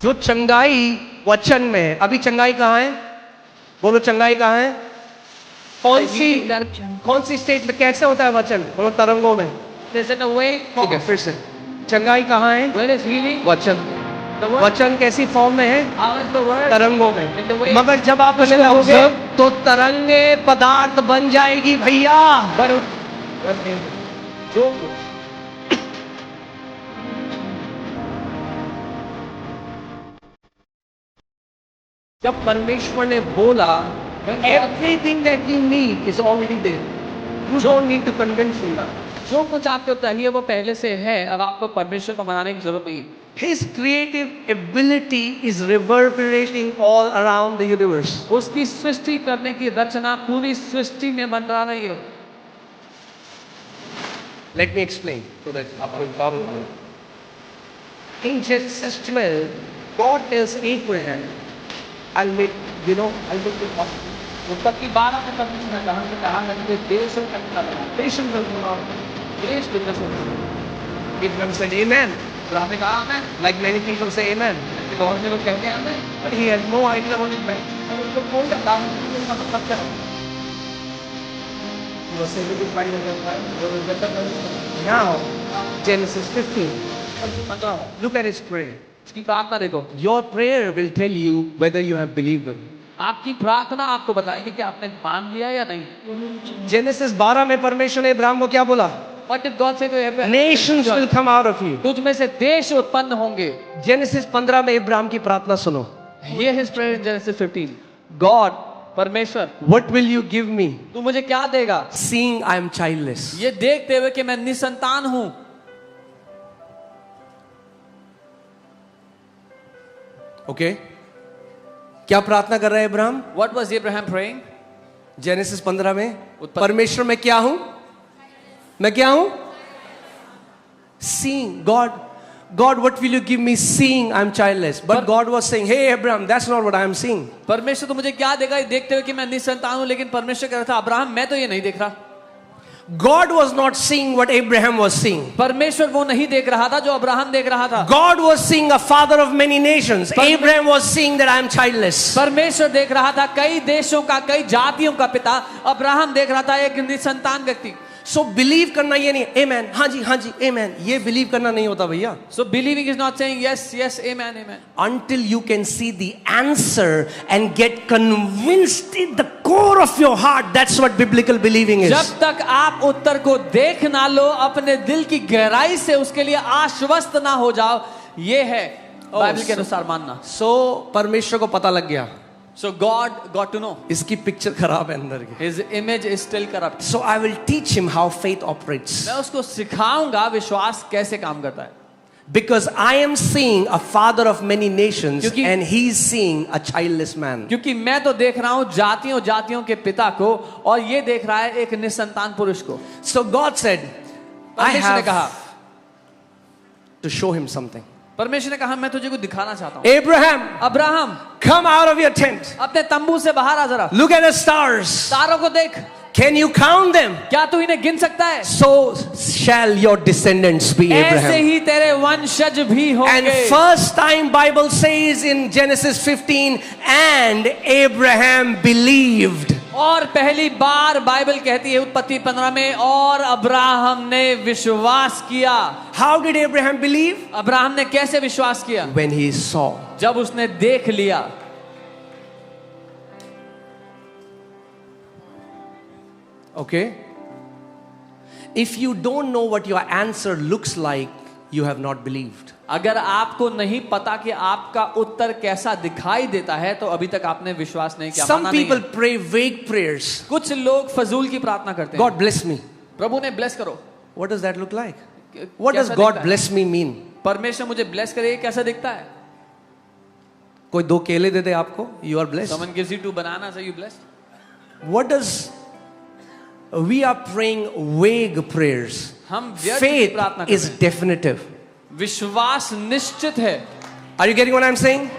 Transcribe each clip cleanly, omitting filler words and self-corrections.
जो चंगाई वचन में है, अभी चंगाई कहाँ है? बोलो चंगाई कहाँ है? कौन सी स्टेट में कैसे होता है वचन? बोलो तरंगों में। ठीक है, फिर से चंगाई कहाँ है? वचन। वचन कैसी फॉर्म में है? तरंगों में। मगर जब आप उसमें रहोगे तो तरंगे पदार्थ बन जाएगी भैया। जो जब परमेश्वर ने बोला, everything that you need is already there. You don't need to convince me. जो कुछ आपको चाहिए वो पहले से है, अब आपको परमेश्वर को मनाने की जरूरत नहीं। His creative ability is reverberating all around the universe. उसकी सृष्टि करने की रचना पूरी सृष्टि में बन रही है। Let me explain so that आपको problem हो। In Genesis 12, God tells Abraham, I'll make it possible. उत्पत्ति 12 में परमेश्वर ने कहा कि देश और Patient will come out. देश विकास होगा। Abraham said, Amen. अब्राहम ने कहा आमेन। Like many people say Amen. बहुत से लोग कहते हैं आमेन, But he had no idea what it meant. और उसको कोई अब्राहम का मतलब क्या है? He was saying it by now, Genesis 15. Look at his prayer. इसकी प्रार्थना देखो। Your prayer will tell you whether you have believed it. आपकी प्रार्थना आपको बताएगी कि आपने मान लिया या नहीं। Genesis 12 में परमेश्वर ने इब्राहिम को क्या बोला? What did God say to Abraham? Nations will come out of you. तुझ में से देश उत्पन्न होंगे। Genesis 15 में इब्राहिम की प्रार्थना सुनो। ये his prayer in Genesis 15. God, परमेश्वर, what will you give me? तू मुझे क्या देगा? Seeing I am childless. ये देखते हुए कि मैं निसंतान हूं। Okay? क्या प्रार्थना कर रहा है Ibrahim? What was Abraham praying? Genesis 15 में परमेश्वर मैं क्या हूं? मैं क्या हूं? Seeing God, what will you give me? Seeing I'm childless. But God was saying, hey Abraham, that's not what I am seeing. परमेश्वर तो मुझे क्या देगा ये देखते हुए कि मैं निसंतान हूं, लेकिन परमेश्वर कह रहा था अब्राहम मैं तो ये नहीं देख रहा। God was not seeing what Abraham was seeing. परमेश्वर वो नहीं देख रहा था जो अब्राहम देख रहा था। God was seeing a father of many nations. Abraham was seeing that I am childless. परमेश्वर देख रहा था कई देशों का, कई जातियों का पिता। अब्राहम देख रहा था एक निसंतान व्यक्ति। So believe करना ये नहीं, amen, हाँ जी, amen, ये believe करना नहीं होता भैया। So believing is not saying yes, amen, amen. Until you can see the answer and get convinced in the core of your heart, that's what biblical believing is. जब तक आप उत्तर को देख ना लो, अपने दिल की गहराई से उसके लिए आश्वस्त ना हो जाओ, ये है बाइबल के अनुसार मानना। So परमेश्वर को पता लग गया। So God got to know. इसकी पिक्चर खराब है अंदर की। His image is still corrupt. So I will teach him how faith operates. मैं उसको सिखाऊंगा विश्वास कैसे काम करता है। Because I am seeing a father of many nations and he is seeing a childless man. क्योंकि मैं तो देख रहा हूँ जातियों के पिता को और ये देख रहा है एक निसंतान पुरुष को। So God said, I परमेश्वर ने कहा have to show him something. परमेश्वर ने कहा मैं तुझे कुछ दिखाना चाहता हूँ। Abraham, come out of your tent. अपने तंबू से बाहर आ जरा। Look at the stars. तारों को देख। Can you count them? क्या तू इन्हें गिन सकता है? So shall your descendants be, Abraham. ऐसे ही तेरे वंशज भी होंगे। And first time Bible says in Genesis 15, and Abraham believed. और पहली बार बाइबल कहती है उत्पत्ति 15 में, और अब्राहम ने विश्वास किया। How did Abraham believe? Abraham ने कैसे विश्वास किया? When he saw. जब उसने देख लिया। Okay? If you don't know what your answer looks like, you have not believed. अगर आपको नहीं पता कि आपका उत्तर कैसा दिखाई देता है तो अभी तक आपने विश्वास नहीं किया। Some people pray vague prayers. कुछ लोग फजूल की प्रार्थना करते हैं। God bless me. प्रभु ने ब्लेस करो। What does that look like? What does God bless me mean? परमेश्वर मुझे ब्लेस करे कैसा दिखता है? कोई 2 केले दे दे आपको, you are blessed. Someone gives you 2 bananas, are you blessed? What does we are praying vague prayers? हम व्यर्थ Faith प्रार्थना is करते हैं। definitive. विश्वास निश्चित है। Are you getting what I'm saying?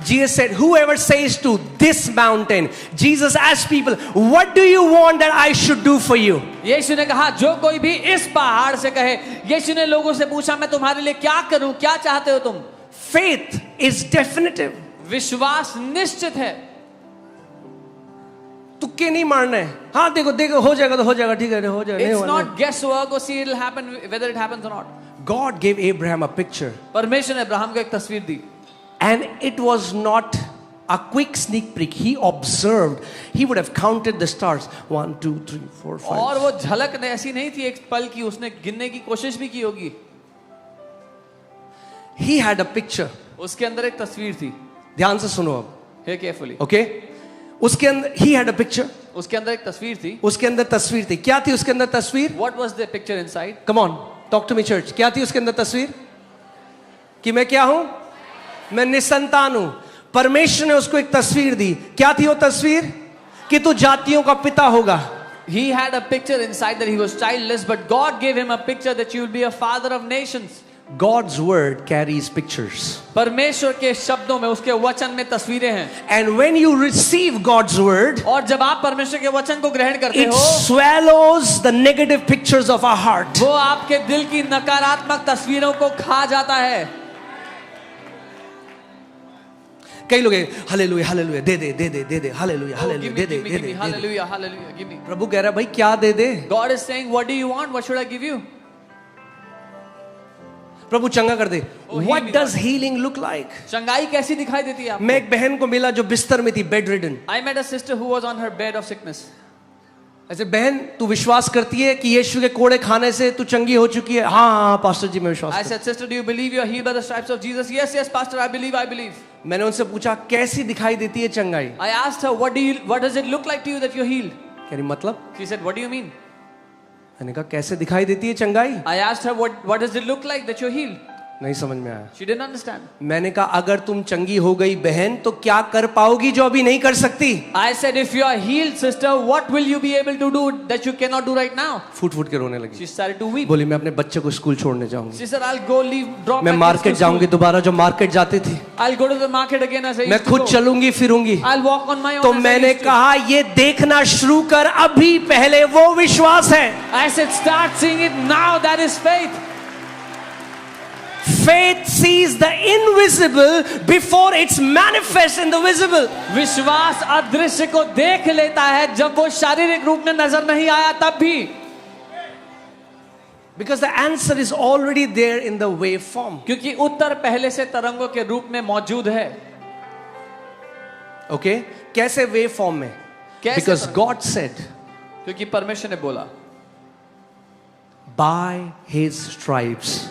Jesus said, whoever says to this mountain, Jesus asked people, what do you want that I should do for you? यीशु ने कहा जो कोई भी इस पहाड़ से कहे, यीशु ने लोगों से पूछा मैं तुम्हारे लिए क्या करूं, क्या चाहते हो तुम? Faith is definitive. विश्वास निश्चित है. तुक्के नहीं मारना है. हाँ देखो देखो हो जाएगा तो हो जाएगा, ठीक है हो जाएगा. It's not guesswork or see it'll happen whether it happens or not. God gave Abraham a picture. परमेश्वर ने अब्राहम को एक तस्वीर दी. And it was not a quick sneak peek. He observed. He would have counted the stars. 1, 2, 3, 4, 5. और वो झलक ऐसी नहीं थी एक पल की, उसने गिनने की कोशिश भी की होगी. He had a picture. उसके अंदर एक तस्वीर थी. ध्यान से सुनो अब. Hear carefully. Okay? उसके अंदर he had a picture. उसके अंदर एक तस्वीर थी. उसके अंदर तस्वीर थी. क्या थी उसके अंदर तस्वीर? What was the picture inside? Come on, talk to me church. क्या थी उसके अंदर तस्वीर? कि मैं क्या हूं? मैं निसंतान हूं. परमेश्वर ने उसको एक तस्वीर दी. क्या थी वो तस्वीर? कि तू जातियों का पिता होगा. He had a picture inside that he was childless, but God gave him a picture that you will be a father of nations. God's word carries pictures. परमेश्वर के शब्दों में, उसके वचन में तस्वीरें हैं. And when you receive God's word, और जब आप परमेश्वर के वचन को ग्रहण करते it हो, swallows the negative pictures of our heart. वो आपके दिल की नकारात्मक तस्वीरों को खा जाता है. कई लोग हालेलुया हालेलुया दे दे दे दे दे दे हालेलुया हालेलुया दे दे दे दे. Hallelujah hallelujah give me. प्रभु कह रहा है भाई क्या दे दे. God is saying, what do you want? What should I give you? प्रभु चंगा कर दे. heal What me, does Lord. healing look like? चंगाई कैसी दिखाई देती है आपको? मैं एक बहन को मिला जो बिस्तर में थी, bed ridden. I met a sister who was on her bed of sickness. ऐसे बहन तू विश्वास करती है कि यीशु के कोड़े खाने से तू चंगी हो चुकी है? हाँ हाँ पास्टर जी मैं विश्वास I करता said, sister, do you believe you are healed by the stripes of Jesus? Yes, yes, pastor, I believe, I believe. हूं. मैंने उनसे पूछा कैसी दिखाई देती है चंगाई? I asked her, what does it look like to you that you're healed? कह रही मतलब? She said, what do you mean? मैंने कहा कैसे दिखाई देती है चंगाई? I asked her, what does it look like that you're healed? नहीं समझ में आया. She didn't understand. मैंने कहा अगर तुम चंगी हो गई बहन तो क्या कर पाओगी जो अभी नहीं कर सकती? I said, if you are healed, sister, what will you be able to do that you cannot do right now? फूट फूट के रोने लगी. She started to weep. बोली मैं अपने बच्चे को स्कूल छोड़ने जाऊंगी. She said, I'll go drop मैं my kids मार्केट to जाऊंगी school. दोबारा जो मार्केट जाती थी. I'll go to the market again as I मैं used to खुद go. चलूंगी फिरूंगी. I'll walk on my own तो as I मैंने used to. कहा ये देखना शुरू कर अभी, पहले वो विश्वास है. I said, start seeing it now. That is faith. Faith sees the invisible before it's manifest in the visible. विश्वास अदृश्य को देख लेता है जब वो शारीरिक रूप में नजर नहीं आया तब भी. Because the answer is already there in the waveform. क्योंकि उत्तर पहले से तरंगों के रूप में मौजूद है. Okay? कैसे waveform में? कैसे Because तरंग? God said, क्योंकि परमेश्वर ने बोला, by His stripes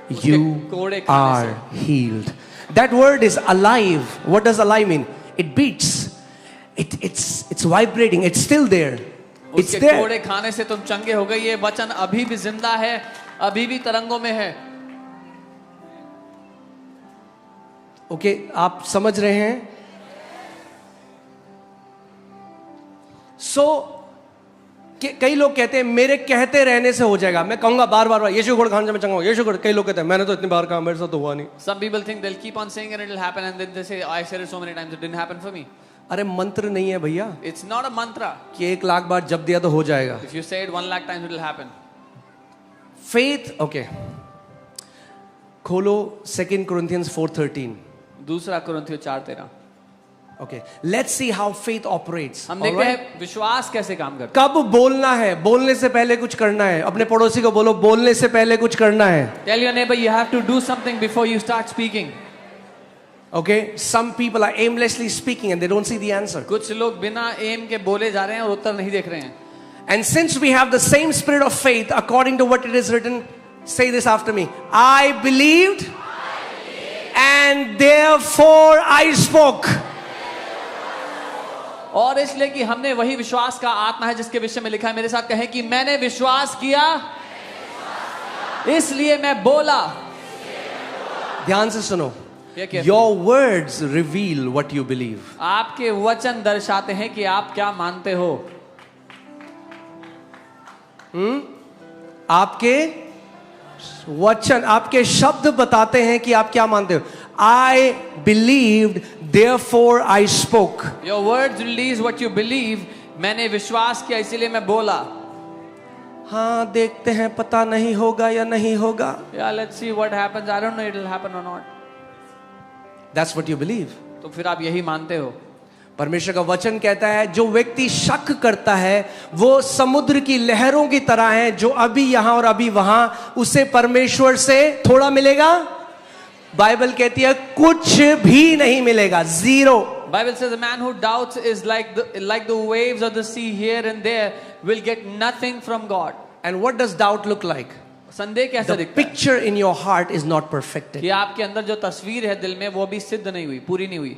you कोड़े खाने are healed. That word is alive. What does alive mean? It beats. It's vibrating. It's still there. It's उसके there. कोड़े खाने से तुम चंगे हो गए. ये वचन अभी भी जिंदा है, अभी भी तरंगों में है. ओके आप समझ रहे हैं? कई लोग कहते हैं मेरे कहते रहने से हो जाएगा. मैं कहूंगा बार बार यीशु कोड़ खाने से मैं चंगा हूं, यीशु कोड़. कई लोग कहते हैं मैंने तो इतनी बार कहा मेरे साथ तो हुआ नहीं. Some people think they'll keep on saying and it'll happen, and then they say, I said it so many times, it didn't happen for me. अरे मंत्र नहीं है भैया It's not a mantra. कि 1 लाख बार जब दिया तो हो जाएगा. If you say it 1 lakh times, it'll happen. Faith, okay. खोलो 2 Corinthians 4:13. दूसरा कुरिन्थियों 4:13. Okay, let's see how faith operates. हम देखते हैं विश्वास कैसे काम करता कब बोलना है? बोलने से पहले कुछ करना है. अपने पड़ोसी को बोलो बोलने से पहले कुछ करना है. है. Tell your neighbor you have to do something before you start speaking. Okay, some people are aimlessly speaking and they don't see the answer. कुछ लोग बिना एम के बोले जा रहे हैं और उत्तर नहीं देख रहे हैं. And since we have the same spirit of faith, according to what it is written, say this after me. I believed, and therefore I spoke. और इसलिए कि हमने वही विश्वास का आत्मा है जिसके विषय में लिखा है. मेरे साथ कहें कि मैंने विश्वास किया, इसलिए मैं बोला. ध्यान से सुनो. carefully. Your words reveal what you believe. आपके वचन दर्शाते हैं कि आप क्या मानते हो. आपके वचन, आपके शब्द बताते हैं कि आप क्या मानते हो. I believed, therefore I spoke. Your words release what you believe. मैंने विश्वास किया इसीलिए मैं बोला. हाँ देखते हैं पता नहीं होगा या नहीं होगा. Yeah, let's see what happens. I don't know it'll happen or not. That's what you believe. तो फिर आप यही मानते हो। परमेश्वर का वचन कहता है जो व्यक्ति शक करता है वो समुद्र की लहरों की तरह है, जो अभी यहां और अभी वहां, उसे परमेश्वर से थोड़ा मिलेगा, बाइबल कहती है कुछ भी नहीं मिलेगा, zero. Bible says a man who doubts is like the waves of the sea here and there, will get nothing from God. And what does doubt look like? संदेह कैसा The दिखता है? picture in your heart is not perfected. कि आपके अंदर जो तस्वीर है दिल में वो भी सिद्ध नहीं हुई, पूरी नहीं हुई।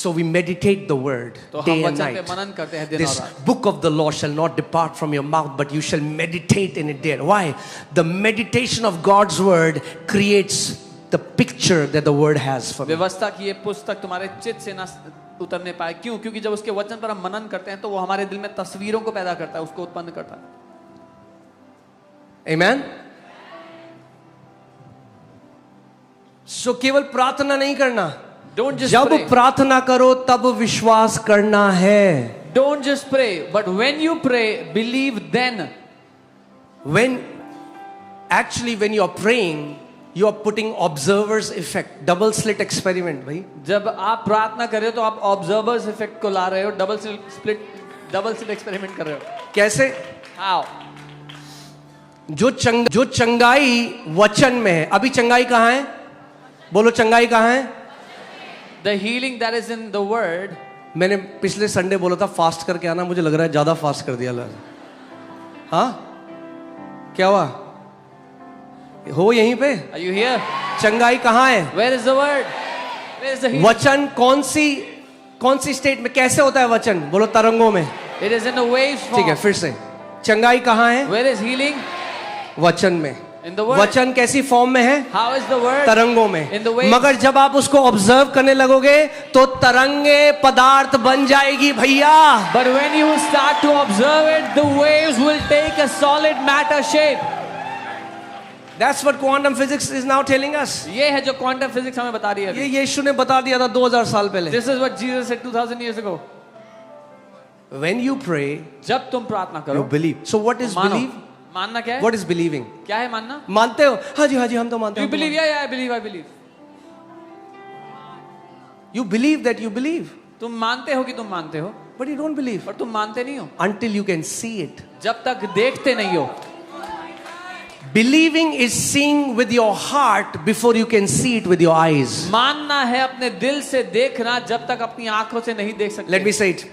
So we meditate the word तो हम day and वचन पे night. मनन करते हैं दिन और This रात। book of the law shall not depart from your mouth, but you shall meditate in it there. Why? The meditation of God's word creates the picture that the word has for me. व्यवस्था की ये पुस्तक तुम्हारे चित्त से ना उतरने पाए, क्यों? क्योंकि जब उसके वचन पर हम मनन करते हैं तो वो हमारे दिल में तस्वीरों को पैदा करता है, उसको उत्पन्न करता है। Amen? So केवल प्रार्थना नहीं करना, Don't just जब pray. प्रार्थना करो तब विश्वास करना है। Don't just pray, but when you pray, believe then. When you are praying, you are putting observer's effect, double slit experiment भाई। जब आप प्रार्थना कर रहे हो तो आप ऑब्जर्वर्स इफेक्ट को ला रहे हो, डबल स्लिट एक्सपेरिमेंट कर रहे हो। कैसे? How? जो चंगाई वचन में है, अभी चंगाई कहाँ है? बोलो चंगाई कहाँ है? The healing that is in the word. मैंने पिछले संडे बोला था फास्ट करके आना, मुझे लग रहा है ज्यादा फास्ट कर दिया। हाँ, क्या हुआ? हो यहीं पे? Are you here? चंगाई कहाँ है? Where is the word? Where is the healing? वचन कौन सी स्टेट में, कैसे होता है वचन? बोलो तरंगों में। It is in the waves form. ठीक है, फिर से चंगाई कहाँ है? Where is healing? वचन में। In the word. वचन कैसी फॉर्म में है? How is the word? तरंगों में। In the waves. मगर जब आप उसको ऑब्जर्व करने लगोगे तो तरंगे पदार्थ बन जाएगी भैया। But when you start to observe it, the waves will take a solid matter shape. That's what quantum physics is now telling us. ये है जो क्वांटम फिजिक्स हमें बता रही है ये अभी। यीशु ने बता दिया था 2000 साल पहले। This is what Jesus said 2000 years ago. When you pray, जब तुम प्रार्थना you करो, believe. So what is मानो। believe? मानना क्या है? What is believing? क्या है मानना? मानते हो? हाँ जी हम तो मानते You हैं। believe? Yeah, I believe. I believe. You believe that you believe, तुम मानते हो कि तुम मानते हो, but you don't believe पर तुम मानते नहीं हो until you can see it. जब तक देखते नहीं हो। Believing is seeing with your heart before you can see it with your eyes. मानना है अपने दिल से देखना जब तक अपनी आंखों से नहीं देख सकते। Let me say it.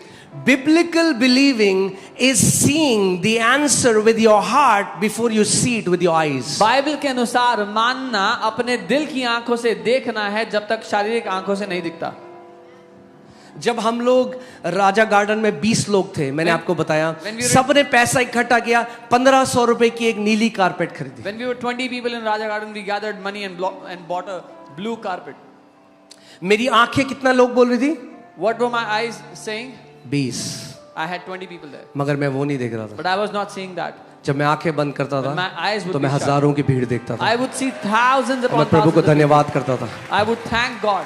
Biblical believing is seeing the answer with your heart before you see it with your eyes. Bible के अनुसार मानना अपने दिल की आंखों से देखना है जब तक शारीरिक आंखों से नहीं दिखता। जब हम लोग राजा गार्डन में 20 लोग थे, मैंने आपको बताया, सबने पैसा इकट्ठा किया, 1500 रुपए की एक नीली कारपेट खरीदी। When we were 20 people in Raja Garden, we gathered money and bought a blue carpet. मेरी आंखें कितना लोग बोल रही थी? What were my eyes saying? 20। I had 20 people there, मगर मैं वो नहीं देख रहा था। but I was not seeing that. जब मैं आंखें बंद करता When my eyes था would तो मैं be shut, हजारों की भीड़ देखता था। I would see thousands upon मैं प्रभु को thousands of people. धन्यवाद करता था। I would thank God.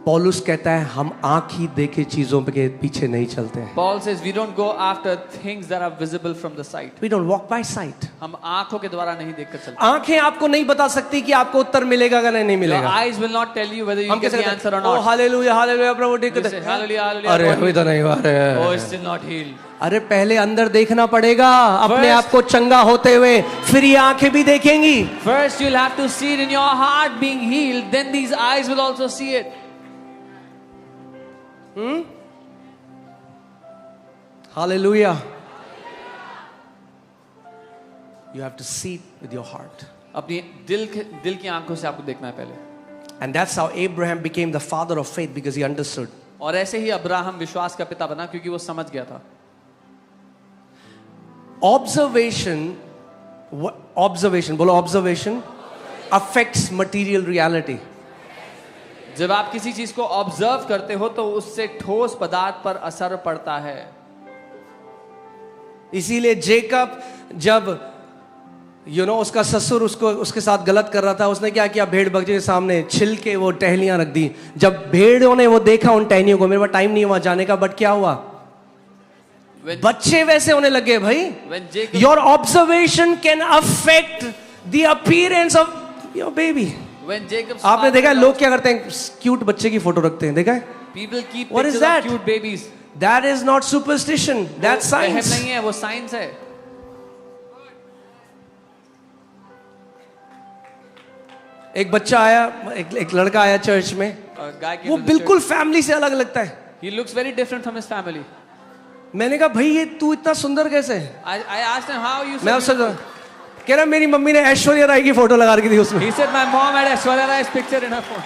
पौलुस कहता है हम आंखी देखे चीजों के पीछे नहीं चलते हैं। Paul says we don't go after things that are visible from the sight. We don't walk by sight. हम आंखों के द्वारा नहीं देखकर चलते। आंखें आपको नहीं बता सकती कि आपको उत्तर मिलेगा या नहीं Your मिलेगा। eyes will not tell you whether you हम get कैसे the कहते answer or हैं? ओ not. हालेलुया हालेलुया प्रभु ठीक You है। say, hallelujah, hallelujah. अरे God अभी तो नहीं हुआ रे। Oh, it's still not healed. अरे पहले अंदर देखना पड़ेगा अपने First- आप को चंगा होते हुए, फिर ये आंखें भी देखेंगी। First, you'll have to see it in your heart being healed. Then these eyes will also see it. Hallelujah. You have to see it with your heart. अपनी दिल की आंखों से आपको देखना है पहले। And that's how Abraham became the father of faith, because he understood. और ऐसे ही अब्राहम विश्वास का पिता बना क्योंकि वो समझ गया था। Observation, बोलो observation affects material reality. जब आप किसी चीज को ऑब्जर्व करते हो तो उससे ठोस पदार्थ पर असर पड़ता है। इसीलिए जेकब जब उसका ससुर उसके साथ गलत कर रहा था, उसने क्या किया? भेड़ बकरी के सामने छिल के वो टहनियां रख दी। जब भेड़ों ने वो देखा उन टहनियों को, मेरे पास टाइम नहीं है वहां जाने का, बट क्या हुआ? बच्चे वैसे होने लगे भाई. When Jacob, Your observation can affect the appearance of your baby. when Jacob's आपने father देखा है lost, लोग क्या करते हैं, क्यूट बच्चे की फोटो रखते हैं, देखा है? people keep What is pictures that? of cute babies. That is not superstition, that's वो वहम science. नहीं है, वो साइंस है. एक बच्चा आया, एक लड़का आया चर्च में, Guy came वो to the बिल्कुल church. फैमिली से अलग लगता है. He looks very different from his family. मैंने कहा भाई ये तू इतना सुंदर कैसे है? I asked him how you. मैं so उससे beautiful? कह रहा मेरी मम्मी ने ऐश्वर्या राय की फोटो लगा के दी उसमें. He said my mom had Aishwarya Rai's picture in her phone.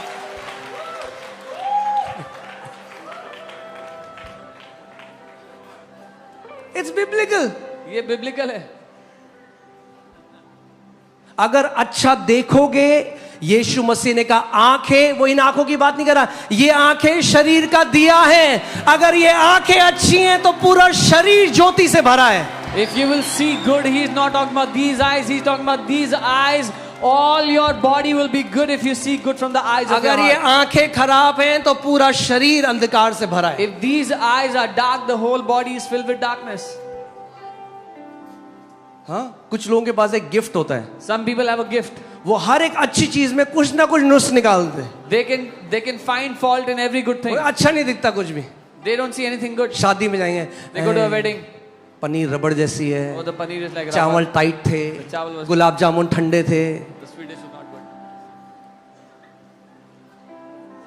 It's biblical. ये biblical है. अगर अच्छा देखोगे, यीशु मसीह ने कहा आंखें, वो इन आंखों की बात नहीं कर रहा, ये आंखें शरीर का दिया है. अगर ये आंखें अच्छी हैं तो पूरा शरीर ज्योति से भरा है. If you will see good, he's not talking about these eyes, he's talking about these eyes. All your body will be good if you see good from the eyes of your अगर ये heart. आंखें खराब हैं तो पूरा शरीर अंधकार से भरा है. If these eyes are dark, the whole body is filled with darkness. हाँ, कुछ लोगों के पास एक गिफ्ट होता है, Some people have a gift. वो हर एक अच्छी चीज में कुछ ना कुछ नुस्ख निकालते हैं. They can find fault in every good thing. अच्छा नहीं दिखता कुछ भी. They don't see anything good. शादी में जाएंगे, They go to a wedding. Paneer रबड़ जैसी है, Oh, the paneer is like चावल rubber. टाइट थे, चावल was- गुलाब जामुन ठंडे थे. The sweet dish is not good.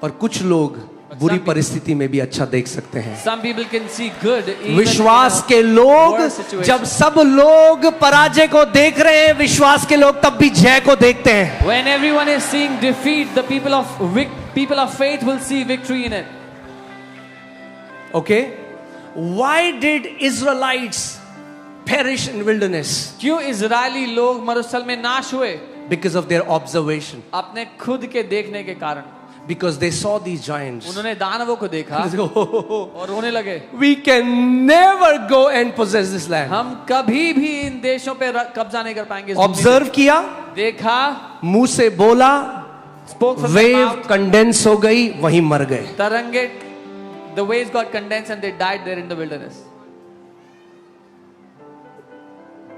और कुछ लोग बुरी some परिस्थिति में भी अच्छा देख सकते हैं. Some people can see good even विश्वास in a के लोग, worse situation. जब सब लोग पराजय को देख रहे हैं, विश्वास के लोग तब भी जय को देखते हैं. When everyone is seeing defeat, the people of faith will see victory in it. Okay? Why did Israelites perish in wilderness? क्यों इजरायली लोग मरुस्थल में नाश हुए? Because of their observation. अपने खुद के देखने के कारण. Because they saw these giants. उन्होंने दानवों को देखा और रोने लगे. We can never go and possess this land. हम कभी भी इन देशों पे कब्जा नहीं कर पाएंगे. इस भूमि Observe किया, पे. देखा, मुंह से बोला, spoke from their wave mouth. Condense हो गई, वहीं मर गए. तरंगे, the waves got condensed and they died there in the wilderness.